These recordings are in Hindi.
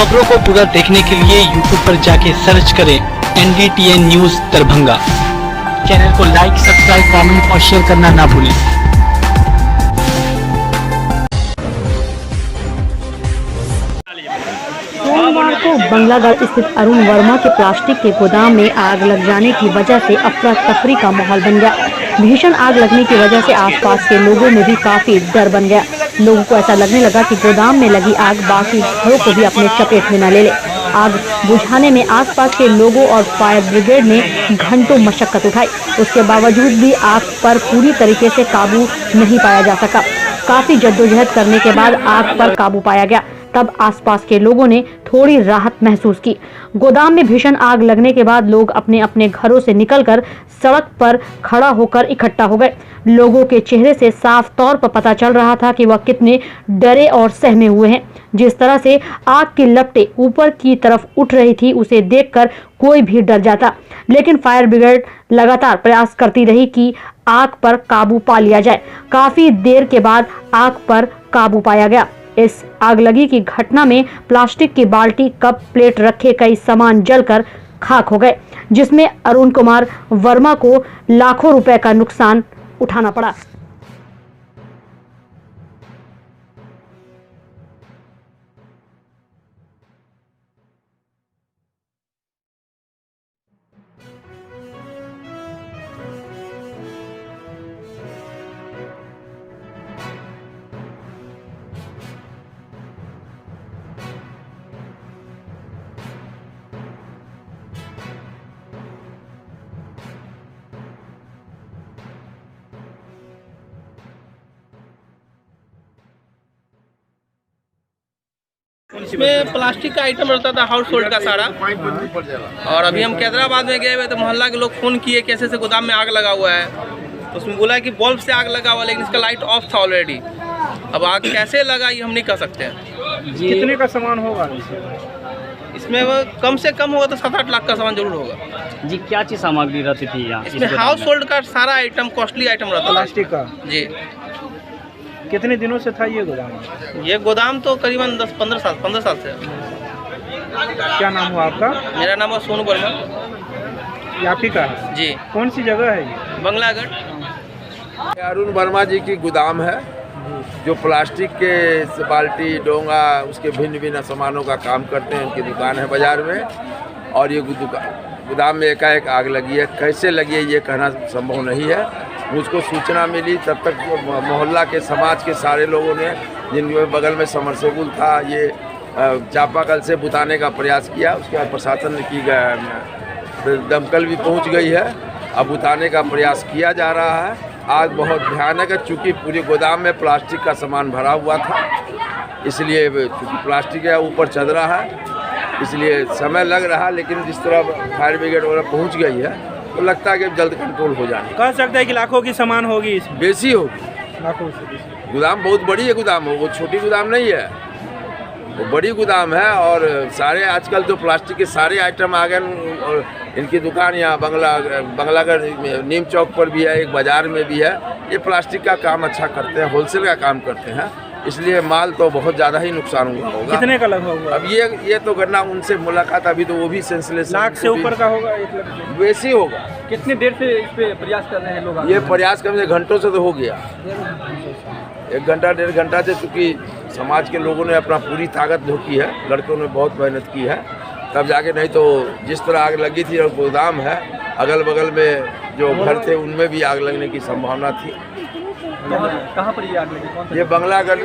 खबरों को पूरा देखने के लिए YouTube पर जाके सर्च करें NDTN न्यूज दरभंगा। चैनल को लाइक, सब्सक्राइब, कमेंट और शेयर करना ना भूलें। सोमवार को बंगलागढ़ स्थित अरुण वर्मा के प्लास्टिक के गोदाम में आग लग जाने की वजह से अफरा तफरी का माहौल बन गया। भीषण आग लगने की वजह से आसपास के लोगों में भी काफी डर बन गया। लोगों को ऐसा लगने लगा कि गोदाम में लगी आग बाकी घरों को भी अपने चपेट में न ले ले। आग बुझाने में आसपास के लोगों और फायर ब्रिगेड ने घंटों मशक्कत उठाई। उसके बावजूद भी आग पर पूरी तरीके से काबू नहीं पाया जा सका। काफी जद्दोजहद करने के बाद आग पर काबू पाया गया। तब आसपास के लोगों ने थोड़ी राहत महसूस की। गोदाम में भीषण आग लगने के बाद लोग अपने अपने घरों से निकलकर सड़क पर खड़ा होकर इकट्ठा हो गए। लोगों के चेहरे से साफ तौर पर पता चल रहा था कि वह कितने डरे और सहमे हुए हैं। जिस तरह से आग की लपटें ऊपर की तरफ उठ रही थी, उसे देखकर कोई भी डर जाता। लेकिन फायर ब्रिगेड लगातार प्रयास करती रही कि आग पर काबू पा लिया जाए। काफी देर के बाद आग पर काबू पाया गया। इस आगलगी की घटना में प्लास्टिक की बाल्टी, कप, प्लेट रखे कई सामान जलकर खाक हो गए, जिसमें अरुण कुमार वर्मा को लाखों रुपए का नुकसान उठाना पड़ा। इसमें प्लास्टिक का आइटम रहता था, हाउस होल्ड का सारा। और अभी हम कैदराबाद में गए हुए तो मोहल्ला के लोग फ़ोन किए कैसे से गोदाम में आग लगा हुआ है। तो उसमें बोला कि बल्ब से आग लगा हुआ, लेकिन इसका लाइट ऑफ था ऑलरेडी। अब आग कैसे लगा ये हम नहीं कह सकते हैं। कितने का सामान होगा इसमें वो कम से कम होगा तो 7-8 लाख का सामान जरूर होगा जी? क्या चीज़ सामग्री रहती थी यहाँ? इसमें हाउस होल्ड का सारा आइटम, कॉस्टली आइटम रहता था प्लास्टिक का जी। कितने दिनों से था ये गोदाम? ये गोदाम तो करीबन 15 साल से। क्या नाम हुआ आपका? मेरा नाम है सोनू वर्मा। ये आप ही का है जी। कौन सी जगह है ये? बंगलागढ़। अरुण वर्मा जी की गोदाम है, जो प्लास्टिक के बाल्टी, डोंगा, उसके भिन्न भिन्न सामानों का काम करते हैं। उनकी दुकान है बाजार में, और ये गोदाम में एकाएक आग लगी है। कैसे लगी है ये कहना संभव नहीं है। मुझको सूचना मिली तब तक मोहल्ला के, समाज के सारे लोगों ने, जिनके बगल में समरसेबुल था, ये चापाकल से बुताने का प्रयास किया। उसके बाद प्रशासन ने की दमकल भी पहुंच गई है। अब बुताने का प्रयास किया जा रहा है। आग बहुत भयानक है, चूँकि पूरे गोदाम में प्लास्टिक का सामान भरा हुआ था, इसलिए चूँकि प्लास्टिक है ऊपर चदरा है, इसलिए समय लग रहा। लेकिन जिस तरह फायर ब्रिगेड वगैरह पहुँच गई है तो लगता है कि जल्द कंट्रोल हो जाए। कह सकता है कि लाखों की सामान होगी इसमें? बेसी होगी, लाखों से। गोदाम बहुत बड़ी है। गोदाम हो, वो छोटी गोदाम नहीं है, वो बड़ी गोदाम है। और सारे आजकल तो प्लास्टिक के सारे आइटम आ गए। और इनकी दुकान यहाँ बंगलागढ़ नीम चौक पर भी है, एक बाजार में भी है। ये प्लास्टिक का काम अच्छा करते हैं, होलसेल का काम करते हैं, इसलिए माल तो बहुत ज़्यादा ही नुकसान हुआ होगा। कितने का लगा होगा? अब ये तो करना उनसे मुलाकात, अभी तो वो भी सेंसलेस। लाख से ऊपर का होगा? 1 लाख वैसे ही होगा। कितनी देर से इस पे प्रयास कर रहे हैं लोग? ये प्रयास कम से घंटों से तो हो गया, 1 घंटा 1.5 घंटा से, क्योंकि समाज के लोगों ने अपना पूरी ताकत झोंकी है, लड़कों ने बहुत मेहनत की है, तब जाके। नहीं तो जिस तरह आग लगी थी, और गोदाम है, अगल बगल में जो घर थे उनमें भी आग लगने की संभावना थी। कहाँ पर ये आग लगी? ये बंगलागढ़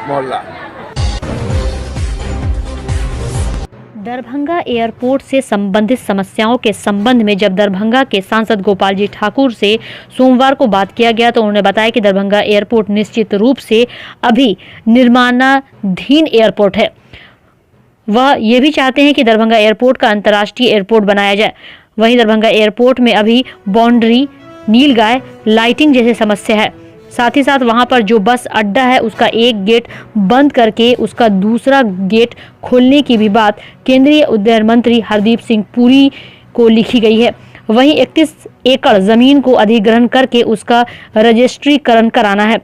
मोहल्ला। दरभंगा एयरपोर्ट से संबंधित समस्याओं के संबंध में जब दरभंगा के सांसद गोपाल जी ठाकुर से सोमवार को बात किया गया, तो उन्होंने बताया कि दरभंगा एयरपोर्ट निश्चित रूप से अभी निर्माणाधीन एयरपोर्ट है। वह ये भी चाहते हैं कि दरभंगा एयरपोर्ट का अंतर्राष्ट्रीय एयरपोर्ट बनाया जाए। वहीं दरभंगा एयरपोर्ट में अभी बाउंड्री, नीलगाय, लाइटिंग जैसे समस्या है। साथ ही साथ वहां पर जो बस अड्डा है, उसका एक गेट बंद करके उसका दूसरा गेट खोलने की भी बात केंद्रीय उड्डयन मंत्री हरदीप सिंह पुरी को लिखी गई है। वहीं 31 एकड़ जमीन को अधिग्रहण करके उसका रजिस्ट्रीकरण कराना है।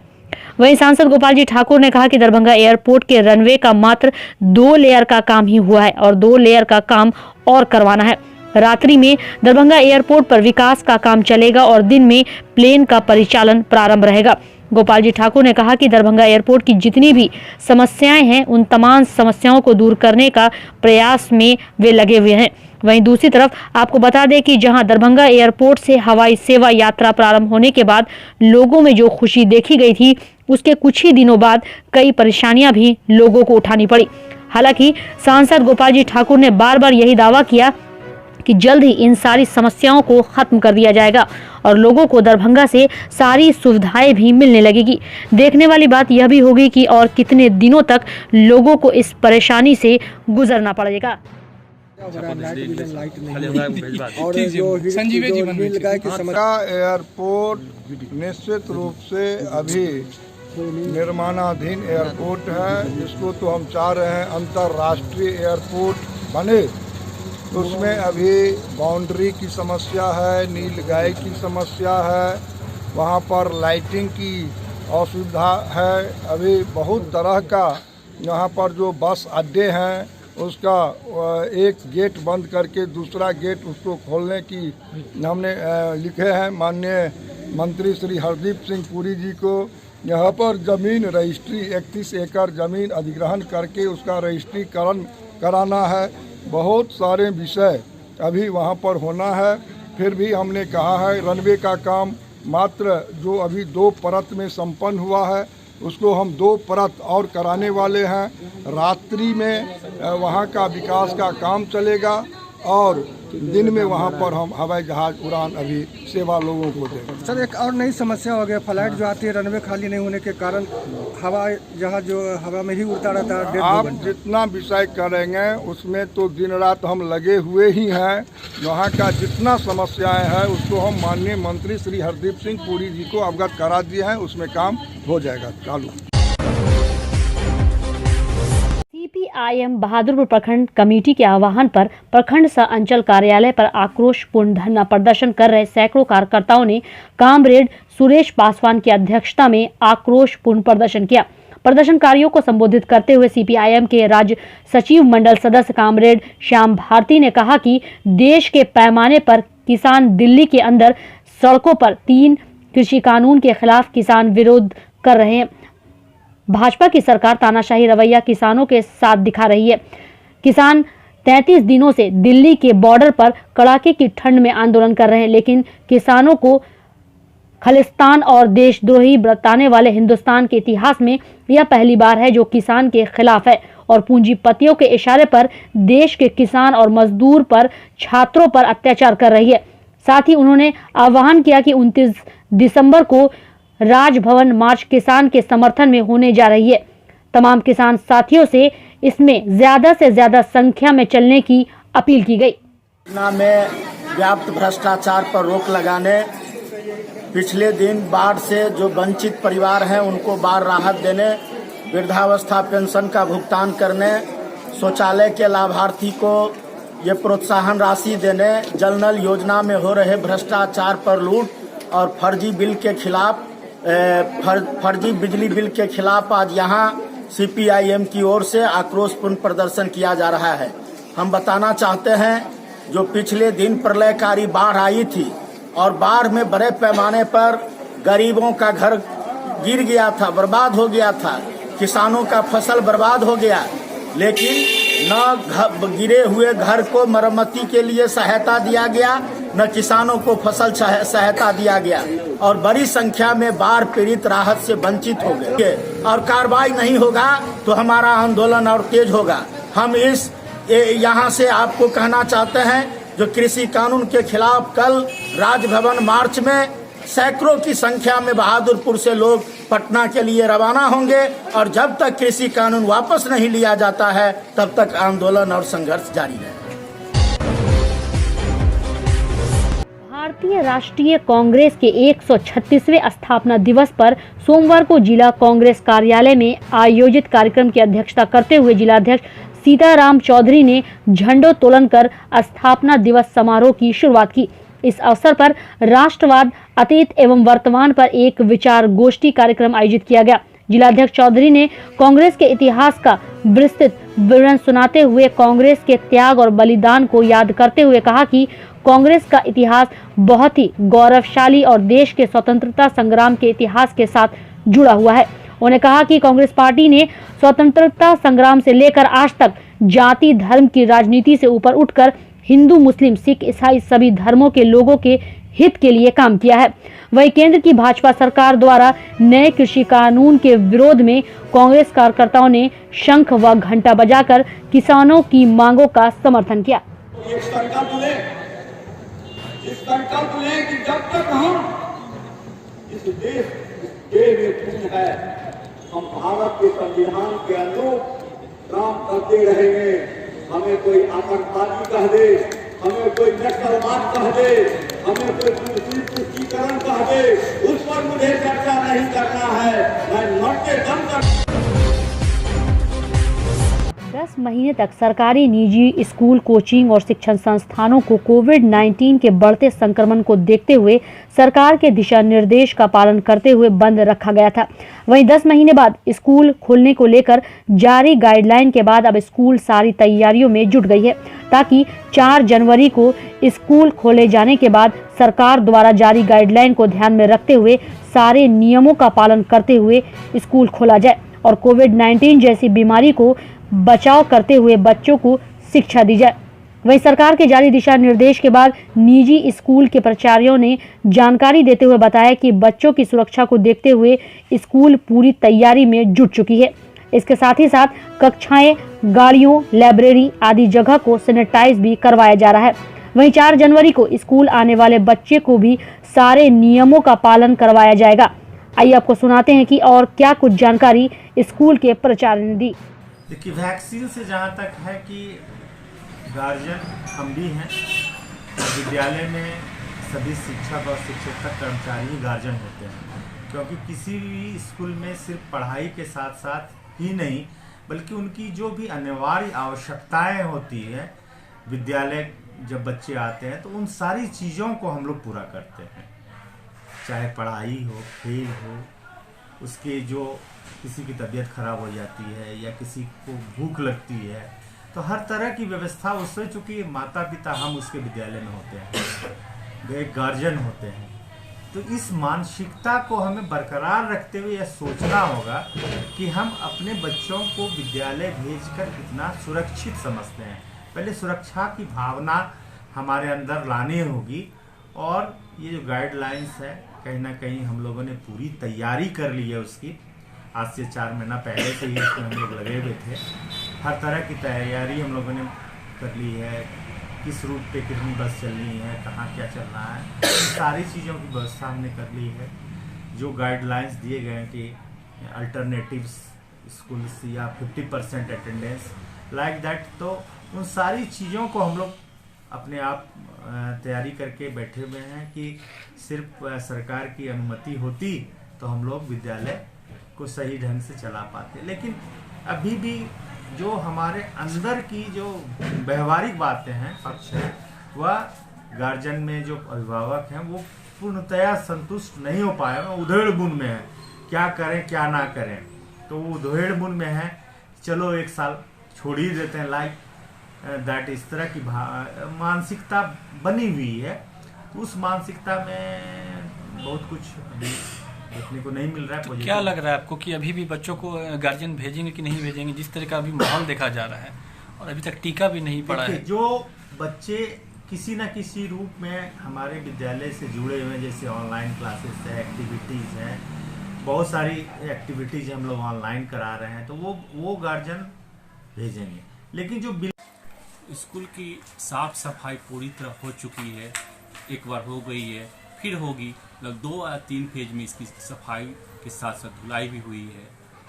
वहीं सांसद गोपाल जी ठाकुर ने कहा कि दरभंगा एयरपोर्ट के रनवे का मात्र 2 लेयर का काम ही हुआ है और 2 लेयर का काम और करवाना है। रात्रि में दरभंगा एयरपोर्ट पर विकास का काम चलेगा और दिन में प्लेन का परिचालन प्रारंभ रहेगा। गोपाल जी ठाकुर ने कहा कि दरभंगा एयरपोर्ट की जितनी भी समस्याएं हैं उन तमाम समस्याओं को दूर करने का प्रयास में वे लगे हुए हैं। वहीं दूसरी तरफ आपको बता दें कि जहां दरभंगा एयरपोर्ट से हवाई सेवा यात्रा प्रारंभ होने के बाद लोगों में जो खुशी देखी गई थी, उसके कुछ ही दिनों बाद कई परेशानियां भी लोगों को उठानी पड़ी। हालांकि सांसद गोपाल जी ठाकुर ने बार बार यही दावा किया कि जल्द ही इन सारी समस्याओं को खत्म कर दिया जाएगा और लोगों को दरभंगा से सारी सुविधाएं भी मिलने लगेगी। देखने वाली बात यह भी होगी कि और कितने दिनों तक लोगों को इस परेशानी से गुजरना पड़ेगा। और जो नील गाय की समस्या, एयरपोर्ट निश्चित रूप से अभी निर्माणाधीन एयरपोर्ट है, जिसको तो हम चाह रहे हैं अंतर्राष्ट्रीय एयरपोर्ट बने। उसमें अभी बाउंड्री की समस्या है, नील गाय की समस्या है, वहाँ पर लाइटिंग की असुविधा है। अभी बहुत तरह का यहाँ पर जो बस अड्डे हैं उसका एक गेट बंद करके दूसरा गेट उसको खोलने की हमने लिखे हैं माननीय मंत्री श्री हरदीप सिंह पुरी जी को। यहाँ पर ज़मीन रजिस्ट्री 31 एकड़ ज़मीन अधिग्रहण करके उसका रजिस्ट्रीकरण कराना है। बहुत सारे विषय अभी वहाँ पर होना है। फिर भी हमने कहा है रनवे का काम मात्र जो अभी 2 परत में संपन्न हुआ है उसको हम 2 परत और कराने वाले हैं। रात्रि में वहाँ का विकास का काम चलेगा और दिन में वहाँ पर हम हवाई जहाज उड़ान अभी सेवा लोगों को देंगे। सर एक और नई समस्या हो गया, फ्लाइट जो आती है रनवे खाली नहीं होने के कारण हवाई जहाज जो हवा में ही उड़ता रहता है। आप जितना विषय करेंगे उसमें तो दिन रात हम लगे हुए ही हैं। वहाँ का जितना समस्याएं हैं उसको हम माननीय मंत्री श्री हरदीप सिंह पुरी जी को अवगत करा दिए हैं, उसमें काम हो जाएगा चालू। सीपीआईएम बहादुरपुर प्रखंड कमेटी के आह्वान पर प्रखंड सह अंचल कार्यालय पर आक्रोशपूर्ण धरना प्रदर्शन कर रहे सैकड़ों कार्यकर्ताओं ने कामरेड सुरेश पासवान की अध्यक्षता में आक्रोशपूर्ण प्रदर्शन किया। प्रदर्शनकारियों को संबोधित करते हुए सीपीआईएम के राज्य सचिव मंडल सदस्य कामरेड श्याम भारती ने कहा कि देश के पैमाने पर किसान दिल्ली के अंदर सड़कों पर 3 कृषि कानून के खिलाफ किसान विरोध कर रहे हैं। भाजपा की सरकार तानाशाही रवैया किसानों के साथ दिखा रही है। किसान 33 दिनों से दिल्ली के बॉर्डर पर कड़ाके की ठंड में आंदोलन कर रहे हैं, लेकिन किसानों को खालिस्तान और देशद्रोही बताने वाले हिंदुस्तान के इतिहास में यह पहली बार है जो किसान के खिलाफ है और पूंजीपतियों के इशारे पर देश के किसान और मजदूर पर, छात्रों पर अत्याचार कर रही है। साथ ही उन्होंने आह्वान किया कि 29 दिसंबर को राजभवन मार्च किसान के समर्थन में होने जा रही है। तमाम किसान साथियों से इसमें ज्यादा से ज्यादा संख्या में चलने की अपील की गई। में व्याप्त भ्रष्टाचार पर रोक लगाने, पिछले दिन बाढ़ से जो वंचित परिवार हैं उनको बाढ़ राहत देने, वृद्धावस्था पेंशन का भुगतान करने, शौचालय के लाभार्थी को ये प्रोत्साहन राशि देने, जल नल योजना में हो रहे भ्रष्टाचार पर लूट और फर्जी बिल के खिलाफ फर्जी बिजली बिल के खिलाफ आज यहाँ सीपीआईएम की ओर से आक्रोशपूर्ण प्रदर्शन किया जा रहा है। हम बताना चाहते हैं जो पिछले दिन प्रलयकारी बाढ़ आई थी और बाढ़ में बड़े पैमाने पर गरीबों का घर गिर गया था, बर्बाद हो गया था, किसानों का फसल बर्बाद हो गया, लेकिन न गिरे हुए घर को मरम्मती के लिए सहायता दिया गया, न किसानों को फसल सहायता दिया गया और बड़ी संख्या में बाढ़ पीड़ित राहत से वंचित हो गए। और कार्रवाई नहीं होगा तो हमारा आंदोलन और तेज होगा। हम यहाँ से आपको कहना चाहते हैं जो कृषि कानून के खिलाफ कल राजभवन मार्च में सैकड़ों की संख्या में बहादुरपुर से लोग पटना के लिए रवाना होंगे और जब तक कृषि कानून वापस नहीं लिया जाता है तब तक आंदोलन और संघर्ष जारी है। भारतीय राष्ट्रीय कांग्रेस के 136वें स्थापना दिवस पर सोमवार को जिला कांग्रेस कार्यालय में आयोजित कार्यक्रम की अध्यक्षता करते हुए जिलाध्यक्ष सीताराम चौधरी ने झंडोत्तोलन कर स्थापना दिवस समारोह की शुरुआत की। इस अवसर पर राष्ट्रवाद, अतीत एवं वर्तमान पर एक विचार गोष्ठी कार्यक्रम आयोजित किया गया। जिलाध्यक्ष चौधरी ने कांग्रेस के इतिहास का विस्तृत विवरण सुनाते हुए कांग्रेस के त्याग और बलिदान को याद करते हुए कहा कि कांग्रेस का इतिहास बहुत ही गौरवशाली और देश के स्वतंत्रता संग्राम के इतिहास के साथ जुड़ा हुआ है। उन्होंने कहा कि कांग्रेस पार्टी ने स्वतंत्रता संग्राम से लेकर आज तक जाति धर्म की राजनीति से ऊपर उठकर हिंदू, मुस्लिम, सिख, ईसाई सभी धर्मों के लोगों के हित के लिए काम किया है। वहीं केंद्र की भाजपा सरकार द्वारा नए कृषि कानून के विरोध में कांग्रेस कार्यकर्ताओं ने शंख व घंटा बजाकर किसानों की मांगों का समर्थन किया। एक संकल्प लें कि जब तक हम इस देश के में है, हम भारत के संविधान के अनुरूप काम करते रहेंगे। हमें कोई आतंकवादी कह दे, हमें कोई नक्सलवाद कह दे, हमें कोई तुष्टीकरण कह दे, उस पर मुझे चर्चा नहीं करना है। मैं मरते दम तक 10 महीने तक सरकारी, निजी स्कूल, कोचिंग और शिक्षण संस्थानों को कोविड-19 के बढ़ते संक्रमण को देखते हुए सरकार के दिशा निर्देश का पालन करते हुए बंद रखा गया था। वहीं 10 महीने बाद स्कूल खोलने को लेकर जारी गाइडलाइन के बाद अब स्कूल सारी तैयारियों में जुट गई है, ताकि 4 जनवरी को स्कूल खोले जाने के बाद सरकार द्वारा जारी गाइडलाइन को ध्यान में रखते हुए सारे नियमों का पालन करते हुए स्कूल खोला जाए और कोविड-19 जैसी बीमारी को बचाव करते हुए बच्चों को शिक्षा दी जाए। वहीं सरकार के जारी दिशा निर्देश के बाद निजी स्कूल के प्राचार्यों ने जानकारी देते हुए बताया कि बच्चों की सुरक्षा को देखते हुए स्कूल पूरी तैयारी में जुट चुकी है। इसके साथ ही साथ कक्षाएं, गाड़ियों, लाइब्रेरी आदि जगह को सैनिटाइज भी करवाया जा रहा है। वहीं 4 जनवरी को स्कूल आने वाले बच्चे को भी सारे नियमों का पालन करवाया जाएगा। आइए आपको सुनाते हैं कि और क्या कुछ जानकारी स्कूल के प्राचार्य ने दी। देखिए, वैक्सीन से जहाँ तक है कि गार्जियन हम भी हैं, विद्यालय में सभी शिक्षक और शिक्षक कर्मचारी ही गार्जियन होते हैं, क्योंकि किसी भी स्कूल में सिर्फ पढ़ाई के साथ साथ ही नहीं बल्कि उनकी जो भी अनिवार्य आवश्यकताएं होती है, विद्यालय जब बच्चे आते हैं तो उन सारी चीज़ों को हम लोग पूरा करते हैं, चाहे पढ़ाई हो, खेल हो, उसके जो किसी की तबीयत खराब हो जाती है या किसी को भूख लगती है, तो हर तरह की व्यवस्था उससे, चूँकि माता पिता हम उसके विद्यालय में होते हैं, एक गार्जियन होते हैं, तो इस मानसिकता को हमें बरकरार रखते हुए यह सोचना होगा कि हम अपने बच्चों को विद्यालय भेजकर कितना सुरक्षित समझते हैं। पहले सुरक्षा की भावना हमारे अंदर लानी होगी और ये जो गाइडलाइंस है कहीं ना कहीं हम लोगों ने पूरी तैयारी कर ली है उसकी। आज से 4 महीना पहले से ही इसमें हम लोग लगे हुए थे। हर तरह की तैयारी हम लोगों ने कर ली है, किस रूट पे कितनी बस चलनी है, कहाँ क्या चलना है, सारी चीज़ों की व्यवस्था हमने कर ली है। जो गाइडलाइंस दिए गए हैं कि अल्टरनेटिव्स स्कूल्स या 50% अटेंडेंस लाइक दैट, तो उन सारी चीज़ों को हम लोग अपने आप तैयारी करके बैठे हुए हैं कि सिर्फ सरकार की अनुमति होती तो हम लोग विद्यालय को सही ढंग से चला पाते। लेकिन अभी भी जो हमारे अंदर की जो व्यवहारिक बातें हैं, पक्ष है, वह गार्जियन में जो अभिभावक हैं वो पूर्णतया संतुष्ट नहीं हो पाए, उधेड़-बुन में है, क्या करें क्या ना करें। तो वो उधेड़-बुन में है, चलो 1 साल छोड़ ही देते हैं, लाइक दैट, इस तरह की मानसिकता बनी हुई है। उस मानसिकता में बहुत कुछ अभी देखने को नहीं मिल रहा है। तो क्या लग रहा है आपको कि अभी भी बच्चों को गार्जियन भेजेंगे कि नहीं भेजेंगे, जिस तरह का अभी माहौल देखा जा रहा है और अभी तक टीका भी नहीं पड़ा है? जो बच्चे किसी न किसी रूप में हमारे विद्यालय से जुड़े हुए हैं, जैसे ऑनलाइन क्लासेस है, एक्टिविटीज़ हैं, बहुत सारी एक्टिविटीज़ हम लोग ऑनलाइन करा रहे हैं, तो वो गार्जियन भेजेंगे। लेकिन जो स्कूल की साफ सफाई पूरी तरह हो चुकी है, एक बार हो गई है, फिर होगी। लगभग 2 या 3 फेज में इसकी सफाई के साथ साथ धुलाई भी हुई है।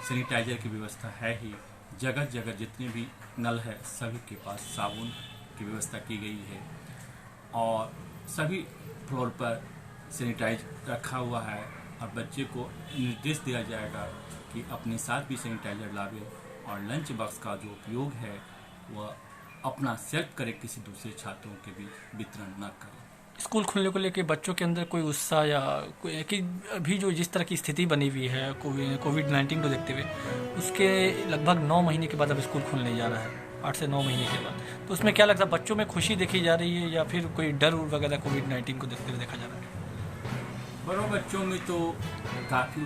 सैनिटाइजर की व्यवस्था है ही, जगह जगह जितने भी नल है सभी के पास साबुन की व्यवस्था की गई है और सभी फ्लोर पर सैनिटाइज रखा हुआ है। और बच्चे को निर्देश दिया जाएगा कि अपने साथ भी सैनिटाइजर लावे और लंच बॉक्स का जो उपयोग है वह अपना सेल्फ करे, किसी दूसरे छात्रों के बीच वितरण न करे। स्कूल खुलने को लेकर बच्चों के अंदर कोई उत्साह या कि अभी जो जिस तरह की स्थिति बनी हुई है कोविड-19 को देखते हुए, उसके लगभग 9 महीने के बाद अब स्कूल खुलने जा रहा है, 8 से 9 महीने के बाद। तो उसमें क्या लगता है, बच्चों में खुशी देखी जा रही है या फिर कोई डर वगैरह कोविड-19 को देखते हुए देखा जा रहा है? बड़ों बच्चों में तो काफ़ी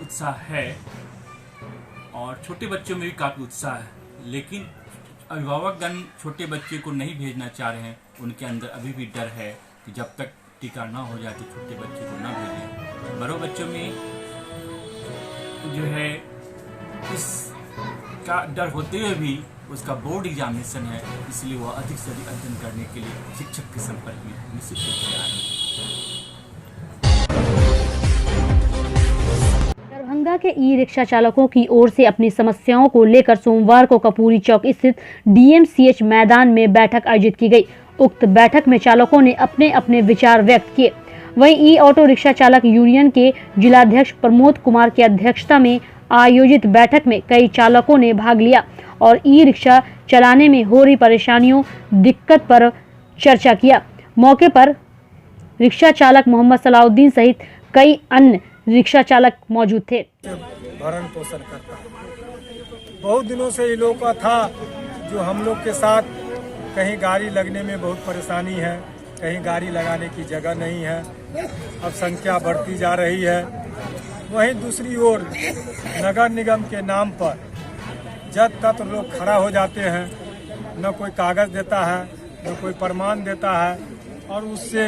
उत्साह है और छोटे बच्चों में भी काफ़ी उत्साह है, लेकिन अभिभावकगण छोटे बच्चे को नहीं भेजना चाह रहे हैं। उनके अंदर अभी भी डर है कि जब तक टीका ना हो जाए तो छोटे बच्चे को ना भेजें। बड़ों बच्चों में जो है इसका डर होते हुए भी उसका बोर्ड एग्जामिनेशन है, इसलिए वह अधिक से अधिक अध्ययन करने के लिए शिक्षक के संपर्क में निश्चित रूप से आए। दरभंगा के ई रिक्शा चालकों की ओर से अपनी समस्याओं को लेकर सोमवार को कपूरी चौक स्थित DMCH मैदान में बैठक आयोजित की गई। उक्त बैठक में चालकों ने अपने अपने विचार व्यक्त किए। वहीं ई ऑटो रिक्शा चालक यूनियन के जिलाध्यक्ष प्रमोद कुमार की अध्यक्षता में आयोजित बैठक में कई चालकों ने भाग लिया और ई रिक्शा चलाने में हो रही परेशानियों दिक्कत पर चर्चा किया। मौके पर रिक्शा चालक मोहम्मद सलाउद्दीन सहित कई अन्य रिक्शा चालक मौजूद थे। भरण पोषण करता है। बहुत दिनों से ये लोग का था जो हम लोग के साथ कहीं गाड़ी लगने में बहुत परेशानी है, कहीं गाड़ी लगाने की जगह नहीं है। अब संख्या बढ़ती जा रही है। वहीं दूसरी ओर नगर निगम के नाम पर जब तक लोग खड़ा हो जाते हैं, न कोई कागज देता है न कोई प्रमाण देता है और उससे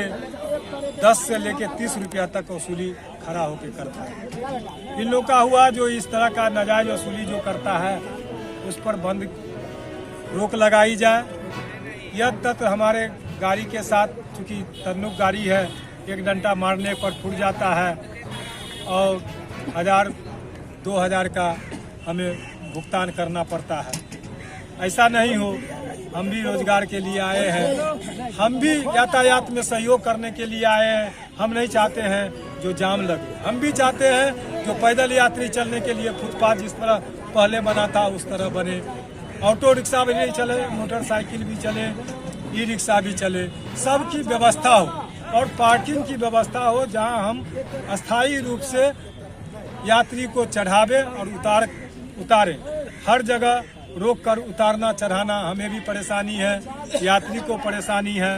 10 से लेकर 30 रुपया तक वसूली खड़ा होकर करता है। इन लोग का हुआ जो इस तरह का नाजायज वसूली जो करता है उस पर बंद रोक लगाई जाए। यह तक हमारे गाड़ी के साथ चूँकि तन्नुक गाड़ी है, एक डंडा मारने पर फूट जाता है और 1000-2000 का हमें भुगतान करना पड़ता है। ऐसा नहीं हो, हम भी रोजगार के लिए आए हैं, हम भी यातायात में सहयोग करने के लिए आए हैं। हम नहीं चाहते हैं जो जाम लगे, हम भी चाहते हैं जो पैदल यात्री चलने के लिए फुटपाथ जिस तरह पहले बना था उस तरह बने। ऑटो रिक्शा भी नहीं चले, मोटरसाइकिल भी चले, ई रिक्शा भी चले, सबकी व्यवस्था हो और पार्किंग की व्यवस्था हो जहां हम अस्थायी रूप से यात्री को चढ़ावे और उतारें। हर जगह रोक कर उतारना चढ़ाना हमें भी परेशानी है, यात्री को परेशानी है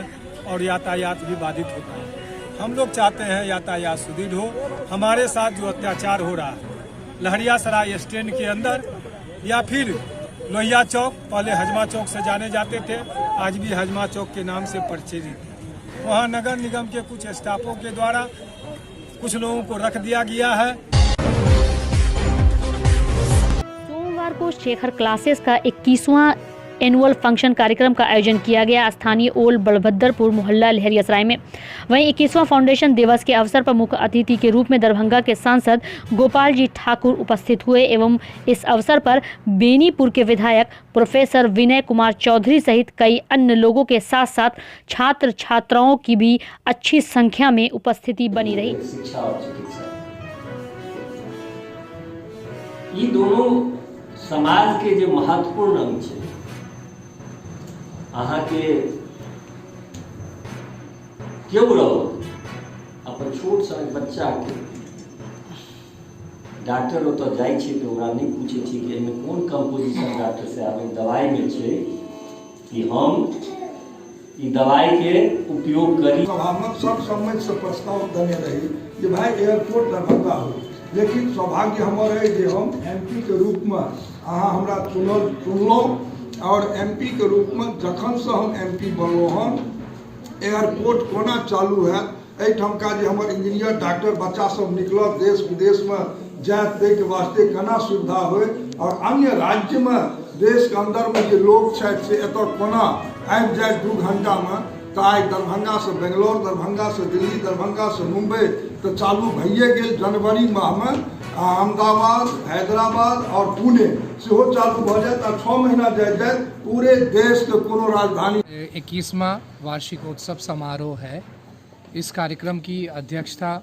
और यातायात भी बाधित होता है। हम लोग चाहते हैं यातायात सुदृढ़ हो। हमारे साथ जो अत्याचार हो रहा है लहरियासराय स्टैंड के अंदर या फिर लोहिया चौक, पहले हजमा चौक से जाने जाते थे, आज भी हजमा चौक के नाम से परिचित है। वहाँ नगर निगम के कुछ स्टाफों के द्वारा कुछ लोगों को रख दिया गया है। सोमवार को शेखर क्लासेस का 21वां एनुअल फंक्शन कार्यक्रम का आयोजन किया गया स्थानीय ओल्ड बलभद्रपुर मोहल्ला लहरियासराय में। वहीं 21वां फाउंडेशन दिवस के अवसर पर मुख्य अतिथि के रूप में दरभंगा के सांसद गोपाल जी ठाकुर उपस्थित हुए एवं इस अवसर पर बेनीपुर के विधायक प्रोफेसर विनय कुमार चौधरी सहित कई अन्य लोगों के साथ साथ छात्र छात्राओं की भी अच्छी संख्या में उपस्थिति बनी रही। शिक्षा और चिकित्सा, ये दोनों समाज के जो महत्वपूर्ण अंग है। अहाँ के क्यों रहो अपन छोट सन बच्चा के डॉक्टर ओतऽ जाइ छै तऽ ओकरा नहीं पूछे छी कि एहिमे कोन कंपोजिशन डॉक्टर साहब दवाई में छै कि हम ई दवाई के उपयोग करी। सभामुख सब सम्मति से प्रस्ताव देने रही कि भाई एयरपोर्ट दरभंगा हो, लेकिन सौभाग्य हमर है जे हम MP के रूप में अहाँ हमरा चुनलहुँ और MP के रूप में जखन से हम MP बनलो हन एयरपोर्ट कोना चालू है, एहिठामका जे हमर इंजीनियर डॉक्टर बच्चा सब निकलत देश विदेश में जाए ताहि के वास्ते केना सुविधा होय और अन्य राज्य में देश के अंदर में जे लोग छथि से एतऽ कोना आबि जाए 2 घंटा में। तो आई दरभंगा से बेंगलोर, दरभंगा से दिल्ली, दरभंगा से मुंबई तो चालू भइए गेल। जनवरी माह में अहमदाबाद, हैदराबाद और पुणे सेहो चालू भ जाए और 6 महीना जाए पूरे देश के कोनो राजधानी। 21वां वार्षिकोत्सव समारोह है। इस कार्यक्रम की अध्यक्षता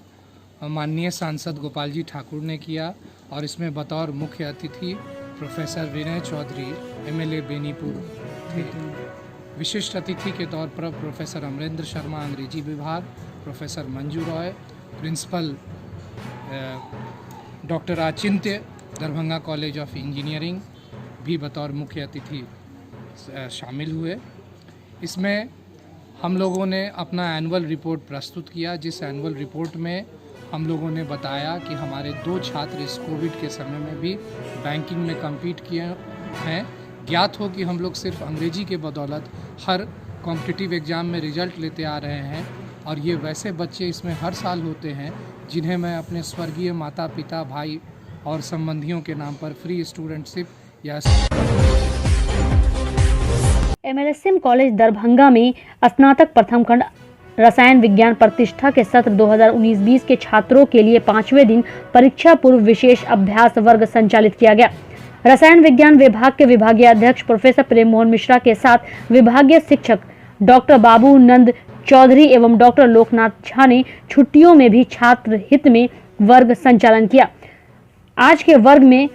माननीय सांसद गोपाल जी ठाकुर ने किया और इसमें बतौर मुख्य अतिथि प्रोफेसर विनय चौधरी MLA बेनीपुर थे। विशिष्ट अतिथि के तौर पर प्रोफेसर अमरेंद्र शर्मा अंग्रेजी विभाग, professor Manju Roy principal doctor Achintya Darbhanga college of engineering भी बतौर मुख्य अतिथि शामिल हुए। इसमें हम लोगों ने अपना एनुअल रिपोर्ट प्रस्तुत किया, जिस एनुअल रिपोर्ट में हम लोगों ने बताया कि हमारे 2 छात्र इस कोविड के समय में भी बैंकिंग में कम्पीट किए हैं। ज्ञात हो कि हम लोग सिर्फ अंग्रेजी के बदौलत हर कॉम्पिटिटिव एग्ज़ाम में रिजल्ट लेते आ रहे हैं, और ये वैसे बच्चे इसमें हर साल होते हैं जिन्हें मैं अपने स्वर्गीय माता पिता, भाई और संबंधियों के नाम पर फ्री स्टूडेंटशिप या MLSM कॉलेज दरभंगा में स्नातक प्रथम खंड रसायन विज्ञान प्रतिष्ठा के सत्र 2019-20 के छात्रों के लिए 5वें दिन परीक्षा पूर्व विशेष अभ्यास वर्ग संचालित किया गया। रसायन विज्ञान विभाग के विभागीय अध्यक्ष प्रोफेसर प्रेम मोहन मिश्रा के साथ विभागीय शिक्षक डॉक्टर बाबू नंद चौधरी एवं डॉक्टर लोकनाथ झा ने छुट्टियों में भी छात्र हित में वर्ग संचालन किया। आज के वर्ग में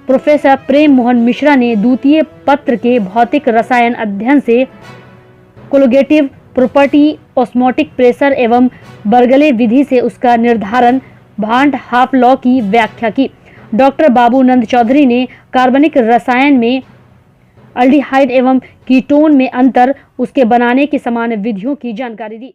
प्रोफेसर प्रेम मोहन मिश्रा ने द्वितीय पत्र के भौतिक रसायन अध्ययन से कोलोगेटिव प्रॉपर्टी, ऑस्मोटिक प्रेशर एवं बर्गले विधि से उसका निर्धारण, भांट हाफ लॉ की व्याख्या की। डॉक्टर बाबू नंद चौधरी ने कार्बनिक रसायन में अल्डिहाइड एवं कीटोन में अंतर, उसके बनाने की समान विधियों की जानकारी दी।